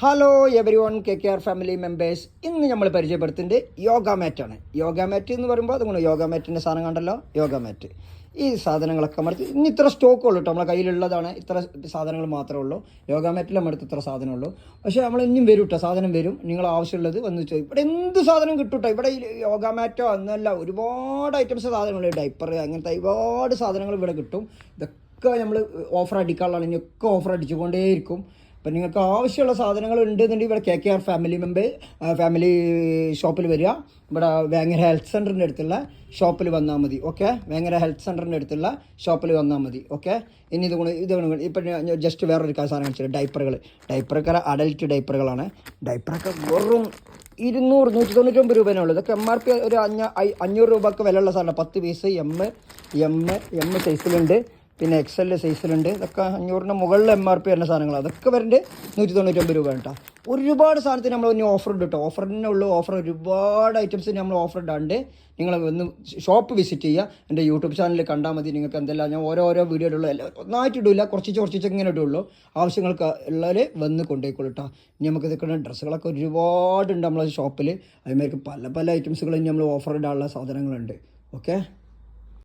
Hello every one KKR family members. ഇന്ന് നമ്മൾ പരിചയപ്പെടുത്തുന്നത് യോഗ മാറ്റാണ്. യോഗ മാറ്റ് എന്ന് പറയുമ്പോൾ അതുകൊണ്ട് യോഗ മാറ്റിൻ്റെ സാധനം കണ്ടല്ലോ, യോഗ മാറ്റ്. ഈ സാധനങ്ങളൊക്കെ നമ്മൾ ഇനി ഇത്ര സ്റ്റോക്ക് ഉള്ളൂ കേട്ടോ, നമ്മളെ കയ്യിലുള്ളതാണ്, ഇത്ര സാധനങ്ങൾ മാത്രമേ ഉള്ളൂ. യോഗ മാറ്റിൽ നമ്മുടെ അടുത്ത് ഇത്ര സാധനം ഉള്ളൂ. പക്ഷേ നമ്മൾ ഇനിയും വരും കേട്ടോ, സാധനം വരും. നിങ്ങൾ ആവശ്യമുള്ളത് വന്ന് ചോദിക്കും. ഇവിടെ എന്ത് സാധനം കിട്ടും കേട്ടോ. ഇവിടെ ഈ യോഗ മാറ്റോ എന്നല്ല, ഒരുപാട് ഐറ്റംസ് സാധനങ്ങൾ, ഡൈപ്പർ, അങ്ങനത്തെ ഒരുപാട് സാധനങ്ങൾ ഇവിടെ കിട്ടും. ഇതൊക്കെ നമ്മൾ ഓഫർ അടിക്കാനുള്ളതാണ്. ഇനിയൊക്കെ ഓഫർ അടിച്ചുകൊണ്ടേയിരിക്കും. അപ്പം നിങ്ങൾക്ക് ആവശ്യമുള്ള സാധനങ്ങൾ ഉണ്ടെന്നുണ്ടെങ്കിൽ ഇവിടെ KKR ഫാമിലി ഷോപ്പിൽ വരിക. ഇവിടെ വേങ്ങര ഹെൽത്ത് സെൻ്ററിൻ്റെ അടുത്തുള്ള ഷോപ്പിൽ വന്നാൽ മതി. ഓക്കെ, വേങ്ങര ഹെൽത്ത് സെൻ്ററിൻ്റെ അടുത്തുള്ള ഷോപ്പിൽ വന്നാൽ മതി. ഓക്കെ, ഇനി ഇതുകൊണ്ട് ഇപ്പം ജസ്റ്റ് വേറൊരു സാധനം വെച്ചിട്ട് ഡൈപ്പറൊക്കെ അഡൽറ്റ് ഡൈപ്പറുകളാണ്. ഡൈപ്പറൊക്കെ വെറും 200-199 രൂപേനേ ഉള്ളൂ. ഇതൊക്കെ MRP ഒരു 500 രൂപയ്ക്ക് വിലയുള്ള സാധനം. 10 പീസ് എം സൈസിലുണ്ട്, പിന്നെ XL സൈസിലുണ്ട്. ഇതൊക്കെ 500-ന് മുകളിൽ MRP വരുന്ന സാധനങ്ങൾ. അതൊക്കെ വരുന്നുണ്ട് 199 രൂപ കേട്ടോ. ഒരുപാട് സാധനത്തിന് നമ്മൾ ഇനി ഓഫർ ഉണ്ട് കേട്ടോ. ഓഫർ തന്നെ ഉള്ളൂ. ഓഫർ ഒരുപാട് ഐറ്റംസിന് നമ്മൾ ഓഫർ ഇടാണ്ട് നിങ്ങൾ ഒന്ന് ഷോപ്പ് വിസിറ്റ് ചെയ്യുക. എൻ്റെ യൂട്യൂബ് ചാനലിൽ കണ്ടാൽ മതി. നിങ്ങൾക്ക് എന്തെല്ലാം ഞാൻ ഓരോ വീഡിയോ ഇടുള്ളൂ, എല്ലാം ഒന്നായിട്ട് ഇടില്ല, കുറച്ച് ഇങ്ങനെ ഇടുള്ളൂ. ആവശ്യങ്ങൾക്ക് ഉള്ളവർ വന്ന് കൊണ്ടുപോയിക്കോളൂ കേട്ടോ. ഇനി നമുക്ക് ഇതൊക്കെ ഡ്രസ്സുകളൊക്കെ ഒരുപാടുണ്ട് നമ്മളെ ഷോപ്പിൽ. അതുമാതിരി പല ഐറ്റംസുകൾ ഇനി നമ്മൾ ഓഫർ ഇടാനുള്ള സാധനങ്ങളുണ്ട്. ഓക്കെ.